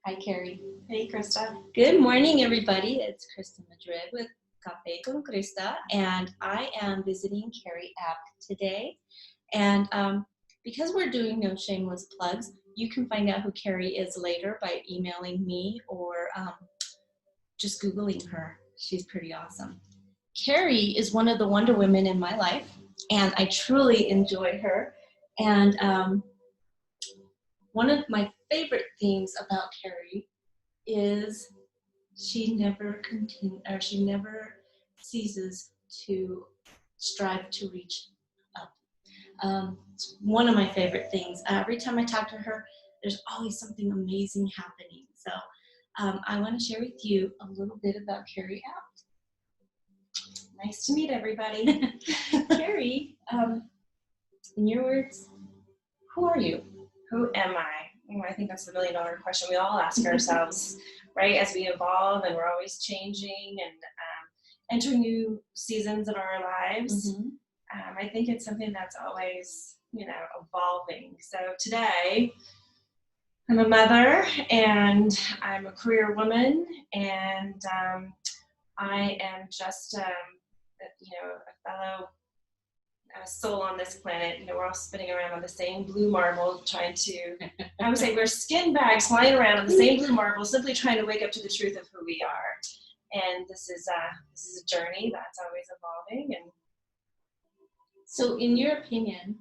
Hi, Kari. Hey, Christa. Good morning, everybody. It's Christa Madrid with Café con Christa, and I am visiting Kari Abt today. And because we're doing no shameless plugs, you can find out who Kari is later by emailing me or just Googling her. She's pretty awesome. Kari is one of the Wonder Women in my life, and I truly enjoy her. And one of my favorite things about Kari is she never ceases to strive to reach up. It's one of my favorite things. Every time I talk to her, there's always something amazing happening. So I want to share with you a little bit about Kari Abt. Nice to meet everybody. Kari, in your words, who are you? Who am I? I think that's the million-dollar question we all ask ourselves, right? As we evolve and we're always changing and entering new seasons of our lives. Mm-hmm. I think it's something that's always, evolving. So today, I'm a mother and I'm a career woman, and I am just, a fellow soul on this planet. We're all spinning around on the same blue marble, trying to, I would say we're skin bags flying around on the same blue marble, simply trying to wake up to the truth of who we are. And this is a journey that's always evolving. And so, in your opinion,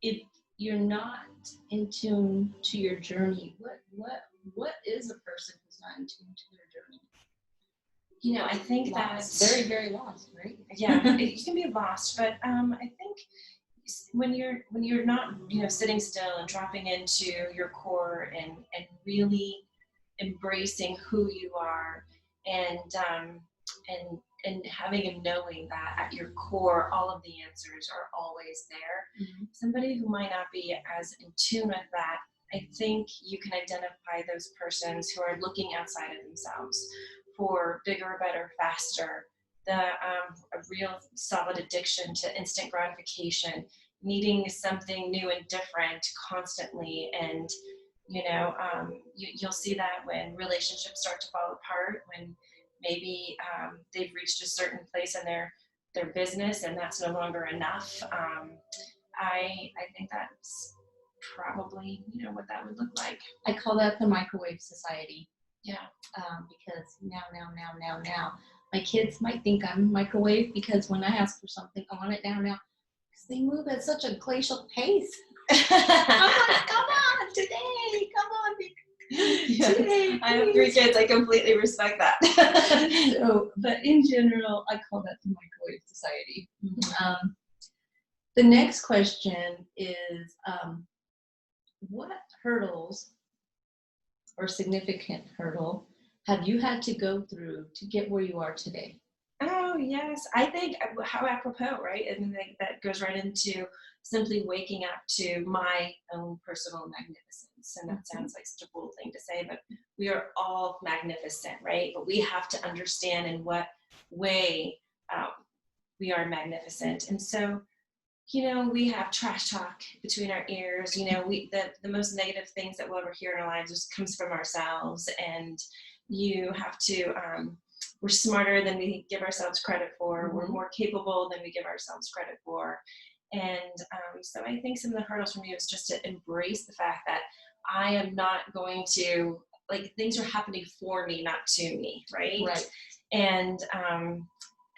if you're not in tune to your journey, what is a person who's not in tune to their journey? I think that's very, very lost, right? Yeah, you can be lost, but I think when you're not sitting still and dropping into your core and really embracing who you are, and having a knowing that at your core all of the answers are always there. Mm-hmm. Somebody who might not be as in tune with that, I think you can identify those persons who are looking outside of themselves for bigger, better, faster, a real solid addiction to instant gratification, needing something new and different constantly. And you'll see that when relationships start to fall apart, when maybe they've reached a certain place in their business and that's no longer enough. I think that's probably what that would look like. I call that the microwave society. Yeah. Because now, my kids might think I'm microwave because when I ask for something, I want it now. Because they move at such a glacial pace. Come on, today, come on. Yeah. Today, I have 3 kids. I completely respect that. But in general, I call that the microwave society. Mm-hmm. The next question is, what hurdles or significant hurdle have you had to go through to get where you are today? Oh, yes. I think how apropos, right? And that goes right into simply waking up to my own personal magnificence. And that sounds like such a bold thing to say, but we are all magnificent, right? But we have to understand in what way we are magnificent. And so, we have trash talk between our ears. The most negative things that we'll ever hear in our lives just comes from ourselves. And you have to, we're smarter than we give ourselves credit for. Mm-hmm. We're more capable than we give ourselves credit for. And so I think some of the hurdles for me was just to embrace the fact that I am not going to, things are happening for me, not to me, right? Right. And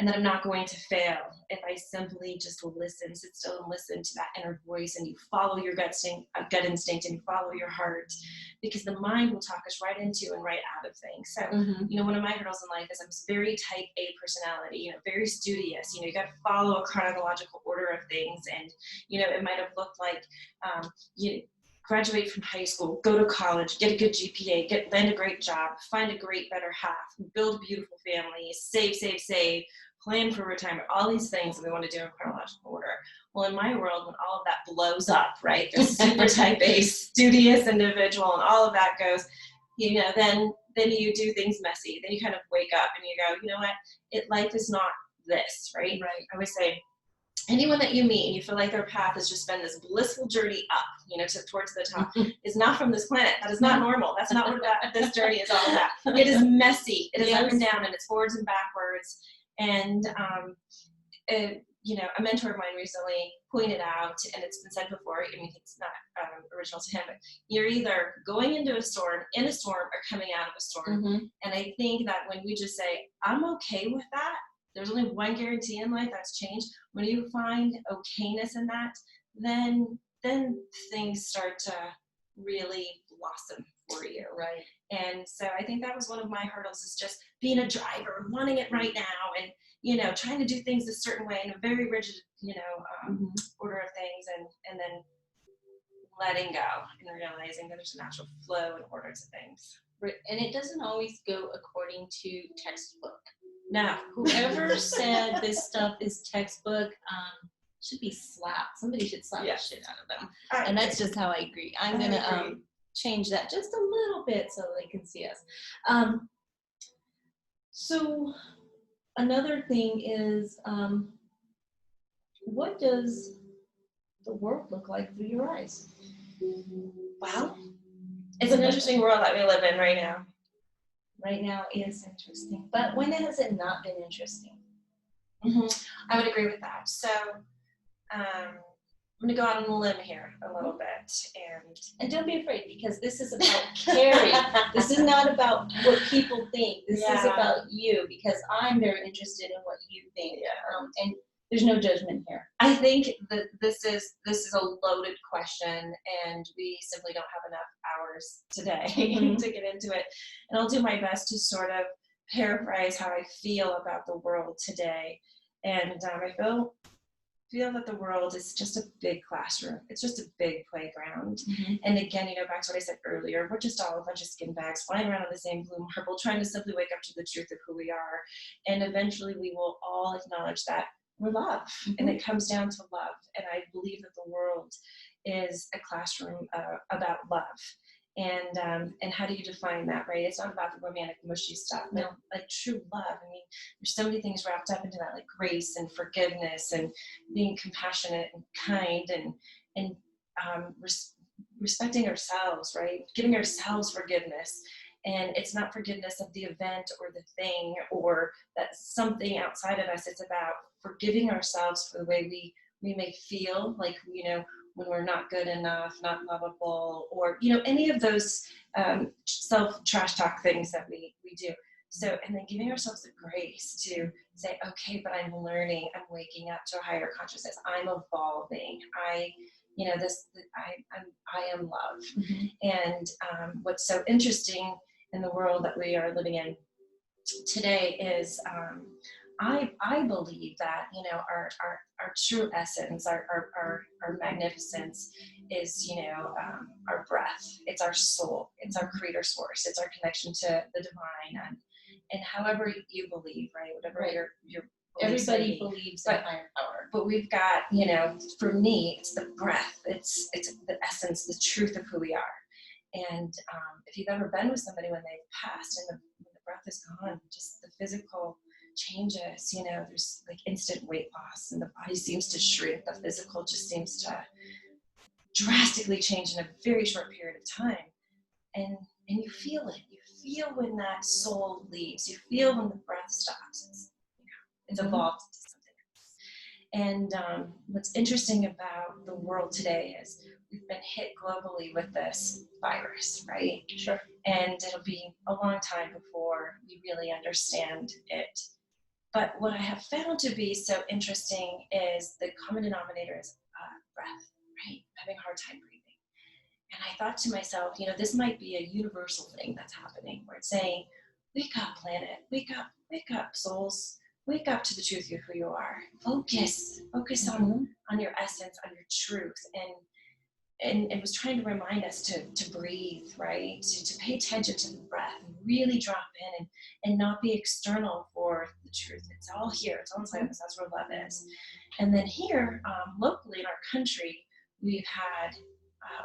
that I'm not going to fail if I simply just sit still and listen to that inner voice, and you follow your gut instinct, and you follow your heart, because the mind will talk us right into and right out of things. So, one of my hurdles in life is I'm very type A personality, very studious. You got to follow a chronological order of things, and, it might have looked like, graduate from high school, go to college, get a good GPA, land a great job, find a great, better half, build a beautiful family, save, plan for retirement, all these things that we want to do in chronological order. Well, in my world, when all of that blows up, right, the super type A, studious individual, and all of that goes, then you do things messy. Then you kind of wake up and you go, you know what, life is not this, right? Right. I always say, anyone that you meet and you feel like their path has just been this blissful journey up, towards the top, is not from this planet. That is not normal. That's not what this journey is all about. It is messy. It is up and down, and it's forwards and backwards. And a mentor of mine recently pointed out, and it's been said before, I mean, it's not original to him, but you're either going into a storm, in a storm, or coming out of a storm. Mm-hmm. And I think that when we just say, I'm okay with that, there's only one guarantee in life, that's change. When you find okayness in that, then things start to really blossom for you. Right. And so I think that was one of my hurdles, is just being a driver, wanting it right now, and trying to do things a certain way in a very rigid, order of things, and then letting go and realizing that there's a natural flow and order to things. And it doesn't always go according to textbook. No. Whoever said this stuff is textbook should be slapped. Somebody should slap the shit out of them. And that's just how I agree. I'm going to change that just a little bit so they can see us. So another thing is, what does the world look like through your eyes? Well, it's an interesting world that we live in right now. Right now is interesting. But when has it not been interesting? Mm-hmm. I would agree with that. So I'm going to go out on a limb here a little bit. And don't be afraid, because this is about Kari. This is not about what people think. This is about you, because I'm very interested in what you think. And there's no judgment here. I think that this is a loaded question, and we simply don't have enough hours today to get into it. And I'll do my best to sort of paraphrase how I feel about the world today. And I feel that the world is just a big classroom. It's just a big playground. And again, back to what I said earlier, we're just all a bunch of skin bags flying around on the same blue marble, trying to simply wake up to the truth of who we are. And eventually we will all acknowledge that we're love, and it comes down to love. And I believe that the world is a classroom about love. And how do you define that, right? It's not about the romantic, mushy stuff, but like true love. I mean, there's so many things wrapped up into that, like grace and forgiveness and being compassionate and kind and respecting ourselves, right? Giving ourselves forgiveness. And it's not forgiveness of the event or the thing or that something outside of us. It's about forgiving ourselves for the way we may feel, like, when we're not good enough, not lovable, or, any of those self-trash talk things that we do. So, and then giving ourselves the grace to say, okay, but I'm learning, I'm waking up to a higher consciousness, I'm evolving, I am love. And what's so interesting in the world that we are living in today is I believe that our true essence, our magnificence is our breath. It's our soul. It's our creator source. It's our connection to the divine, and however you believe, right? Whatever your everybody believes in higher power. But we've got for me, it's the breath. It's the essence, the truth of who we are. And if you've ever been with somebody when they've passed and when the breath is gone, just the physical changes, there's like instant weight loss and the body seems to shrink. The physical just seems to drastically change in a very short period of time. And you feel it. You feel when that soul leaves. You feel when the breath stops. It's evolved into something else. And what's interesting about the world today is we've been hit globally with this virus, right? Sure. And it'll be a long time before we really understand it. But what I have found to be so interesting is the common denominator is breath, right? Having a hard time breathing. And I thought to myself, this might be a universal thing that's happening, where it's saying, wake up, planet, wake up, souls, wake up to the truth of who you are. Focus on your essence, on your truth. And it was trying to remind us to breathe, right? To pay attention to the breath and really drop in and not be external for the truth. It's all here. It's all inside of us. That's where love is. And then here, locally in our country, we've had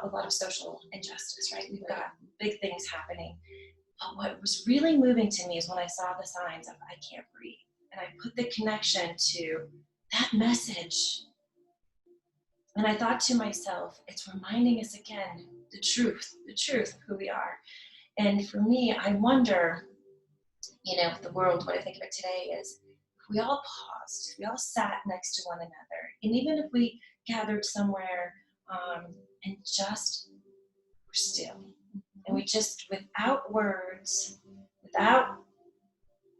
a lot of social injustice, right? We've got big things happening. But what was really moving to me is when I saw the signs of I can't breathe. And I put the connection to that message And I thought to myself, it's reminding us again the truth of who we are. And for me, I wonder, the world, what I think of it today is if we all paused, if we all sat next to one another, and even if we gathered somewhere and just were still, and we just, without words, without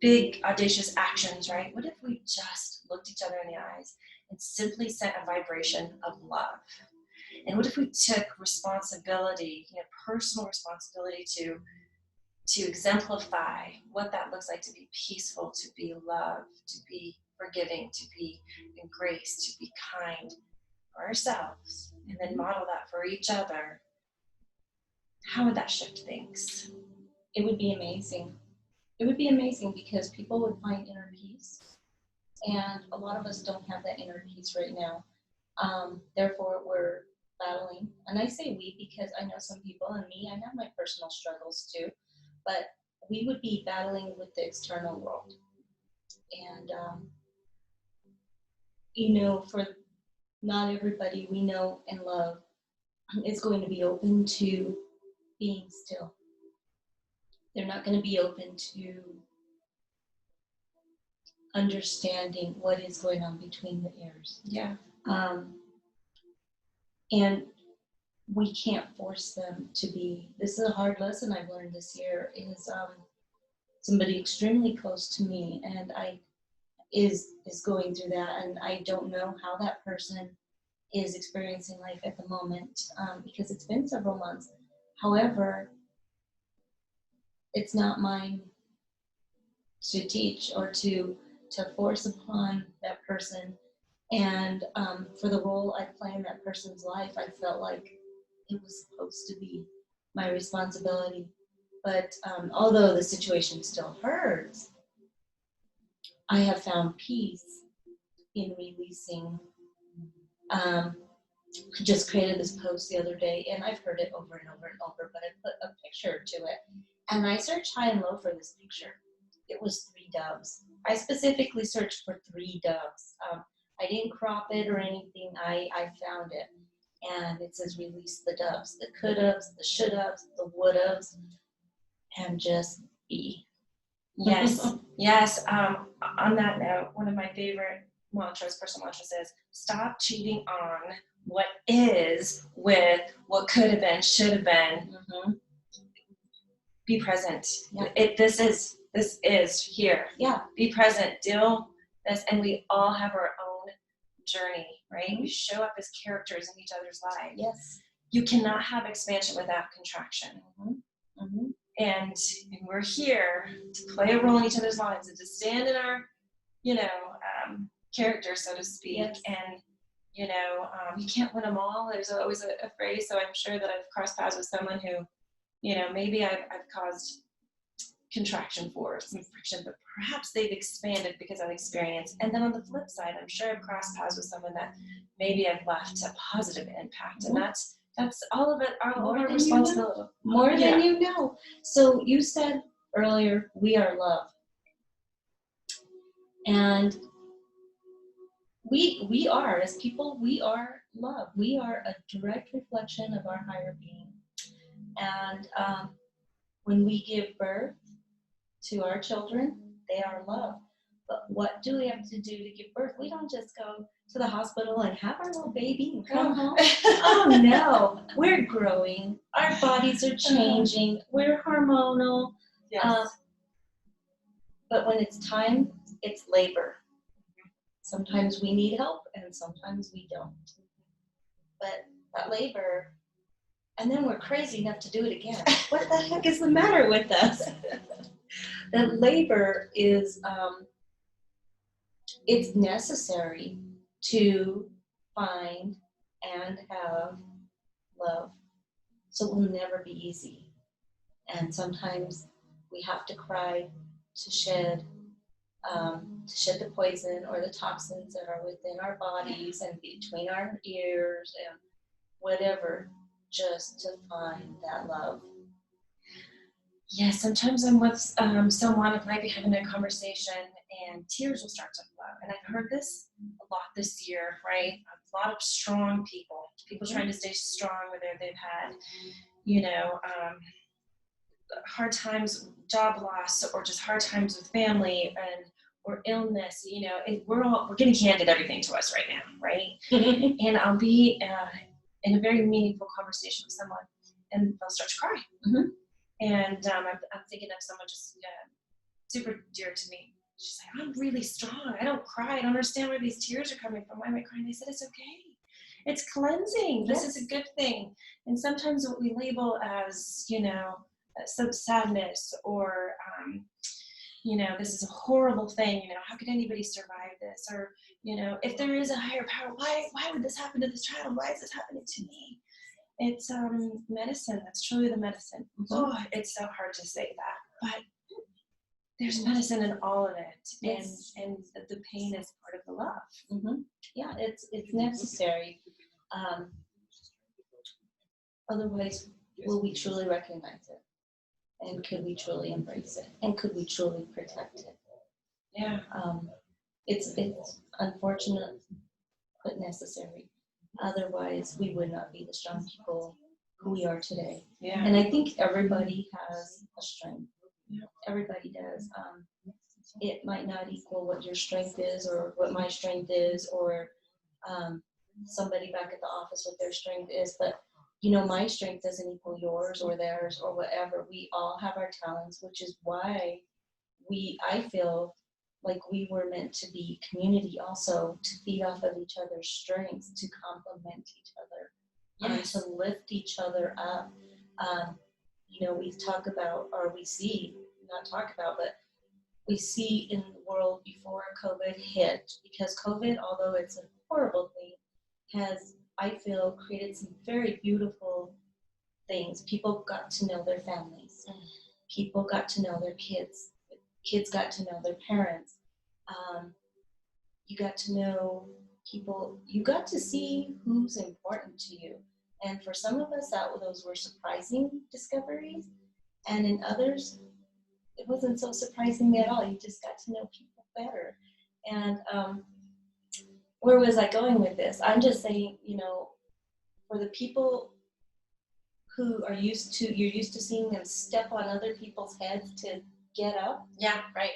big audacious actions, right? What if we just looked each other in the eyes and simply sent a vibration of love? And what if we took responsibility, personal responsibility to exemplify what that looks like to be peaceful, to be loved, to be forgiving, to be in grace, to be kind for ourselves, and then model that for each other? How would that shift things? It would be amazing. It would be amazing because people would find inner peace. And a lot of us don't have that inner peace right now. Therefore, we're battling. And I say we because I know some people, and me, I have my personal struggles too. But we would be battling with the external world. And, for not everybody we know and love is going to be open to being still. They're not going to be open to understanding what is going on between the ears. Yeah. And we can't force them to be. This is a hard lesson I've learned this year. Is somebody extremely close to me, and is going through that, and I don't know how that person is experiencing life at the moment because it's been several months. However, it's not mine to teach or to force upon that person. And for the role I play in that person's life, I felt like it was supposed to be my responsibility. But although the situation still hurts, I have found peace in releasing. I just created this post the other day, and I've heard it over and over and over, but I put a picture to it. And I searched high and low for this picture. It was 3 doves. I specifically searched for 3 doves. I didn't crop it or anything. I found it. And it says release the doves, the could-haves, the should-haves, the would-haves, and just be. Yes, yes. On that note, one of my favorite mantras, personal mantras, is stop cheating on what is with what could have been, should have been. Mm-hmm. Be present. Yeah. This is here. Yeah. Be present. Deal this, and we all have our own journey, right? Mm-hmm. We show up as characters in each other's lives. Yes. You cannot have expansion without contraction. Mm-hmm. Mm-hmm. And we're here to play a role in each other's lives and to stand in our, character, so to speak. Yes. And, you can't win them all. There's always a phrase. So I'm sure that I've crossed paths with someone who, maybe I've caused contraction for some friction, but perhaps they've expanded because of experience. And then on the flip side, I'm sure I've crossed paths with someone that maybe I've left a positive impact. Mm-hmm. And that's all of it, all of our responsibility. More than you know. So you said earlier, we are love. And we are, as people, we are love. We are a direct reflection of our higher being. And when we give birth to our children, they are love. But what do we have to do to give birth? We don't just go to the hospital and have our little baby and come home. Oh no, we're growing. Our bodies are changing. We're hormonal. Yes. But when it's time, it's labor. Sometimes we need help and sometimes we don't. But that labor, and then we're crazy enough to do it again. What the heck is the matter with us? That labor is, it's necessary to find and have love. So it will never be easy. And sometimes we have to cry to shed the poison or the toxins that are within our bodies and between our ears and whatever, just to find that love. Yeah, sometimes I'm with someone, I might be having a conversation, and tears will start to flow. And I've heard this a lot this year, right? A lot of strong people trying to stay strong, whether they've had, hard times, job loss, or just hard times with family or illness. We're getting handed everything to us right now, right? And I'll be in a very meaningful conversation with someone, and they'll start to cry. Mm-hmm. And I'm thinking of someone just super dear to me. She's like, I'm really strong. I don't cry. I don't understand where these tears are coming from. Why am I crying? I said, it's okay. It's cleansing. This is a good thing. And sometimes what we label as, some sadness or, this is a horrible thing. How could anybody survive this? Or, if there is a higher power, why would this happen to this child? Why is this happening to me? It's medicine. That's truly the medicine. Mm-hmm. Oh, it's so hard to say that, but there's medicine in all of it. Yes. And the pain is part of the love. Mm-hmm. Yeah, it's necessary. Otherwise, will we truly recognize it? And could we truly embrace it? And could we truly protect it? Yeah. It's unfortunate, but necessary. Otherwise, we would not be the strong people who we are today. Yeah. And I think everybody has a strength. Yeah. Everybody does. It might not equal what your strength is or what my strength is or somebody back at the office what their strength is, but my strength doesn't equal yours or theirs or whatever. We all have our talents, which is why I feel like we were meant to be community also, to feed off of each other's strengths, to complement each other, yes. To lift each other up. We talk about, or we see, not talk about, but we see in the world before COVID hit, because COVID, although it's a horrible thing, has, I feel, created some very beautiful things. People got to know their families. People got to know their kids. Kids got to know their parents. You got to know people. You got to see who's important to you. And for some of us, those were surprising discoveries. And in others, it wasn't so surprising at all. You just got to know people better. And where was I going with this? I'm just saying, for the people who are you're used to seeing them step on other people's heads to get up. Yeah, right.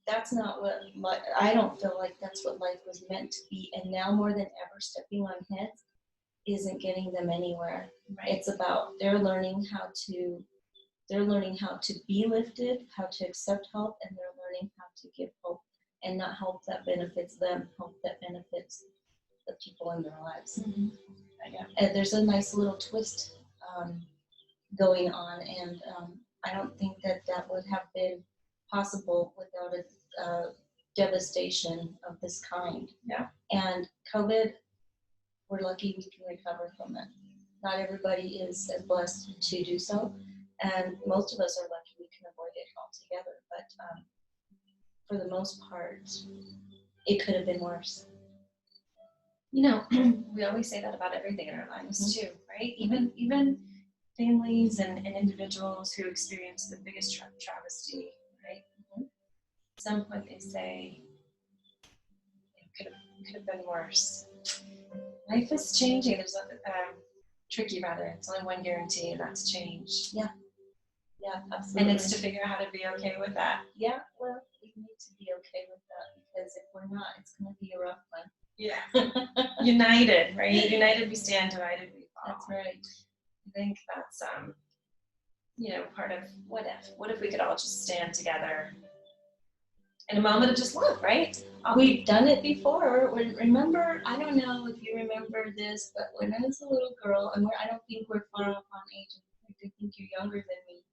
That's not I don't feel like that's what life was meant to be. And now more than ever, stepping on heads isn't getting them anywhere. Right. It's about they're learning how to be lifted, how to accept help, and they're learning how to give hope, and not hope that benefits them, hope that benefits the people in their lives. Mm-hmm. And there's a nice little twist going on, and I don't think that would have been possible without a devastation of this kind. Yeah. And COVID, we're lucky we can recover from it. Not everybody is as blessed to do so, and most of us are lucky we can avoid it altogether. But for the most part, it could have been worse. We always say that about everything in our lives too, right? Even families and individuals who experience the biggest travesty, right? Mm-hmm. At some point they say, it could have been worse. Life is changing. There's tricky rather. It's only one guarantee, and that's change. Yeah. Yeah, absolutely. And it's to figure out how to be okay with that. Yeah, well, we need to be okay with that, because if we're not, it's going to be a rough one. Yeah. United, right? United we stand, divided we fall. That's right. I think that's, part of what if we could all just stand together in a moment of just love, right? We've done it before. Remember, I don't know if you remember this, but when I was a little girl, and I don't think we're far off on age, I think you're younger than me,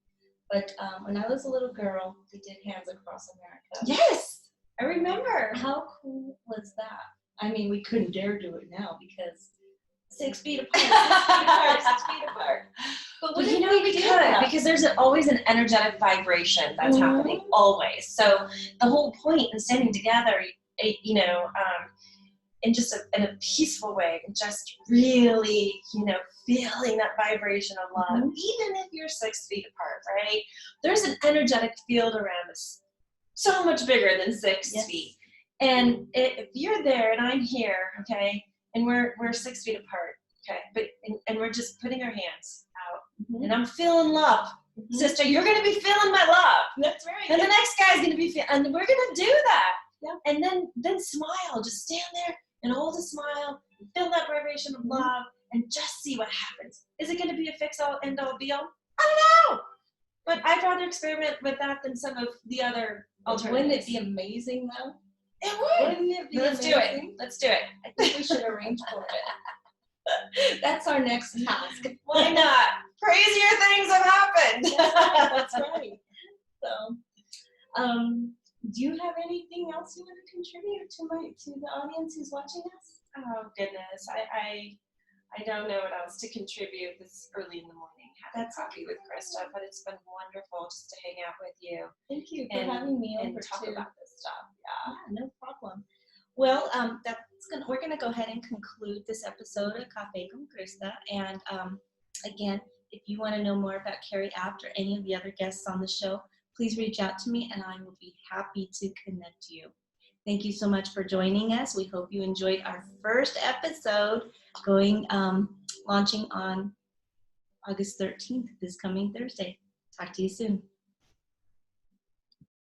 but when I was a little girl, we did Hands Across America. Yes, I remember. How cool was that? I mean, we couldn't dare do it now because 6 feet apart, 6 feet apart. But we could, because there's always an energetic vibration that's happening, always. So the whole point in standing together, in just in a peaceful way, and just really, feeling that vibration of love, even if you're 6 feet apart, right? There's an energetic field around us so much bigger than 6 Yes. feet. And if you're there and I'm here, okay, and we're 6 feet apart, okay, but and we're just putting our hands out, Mhm. and I'm feeling love, Mhm. sister. You're gonna be feeling my love. That's right. And the next guy's gonna be feeling, and we're gonna do that. Yeah. And then smile. Just stand there and hold a smile, and feel that vibration of Mhm. love, and just see what happens. Is it gonna be a fix all end all be all? I don't know. But I'd rather experiment with that than some of the other alternatives. Wouldn't it be amazing though? It would. Wouldn't it be Let's do amazing? it. Let's do it. I think we should arrange for it. That's our next task. Why not? Crazier things have happened. That's right. So, do you have anything else you want to contribute to the audience who's watching us? Oh goodness, I don't know what else to contribute this early in the morning having coffee with Christa, but it's been wonderful just to hang out with you. Thank you for and, having me over and talk too. about this stuff. Yeah, no problem. Well, we're gonna go ahead and conclude this episode of Café con Christa. And again, if you want to know more about Kari Abt or any of the other guests on the show, please reach out to me, and I will be happy to connect you. Thank you so much for joining us. We hope you enjoyed our first episode, launching on August 13th, this coming Thursday. Talk to you soon.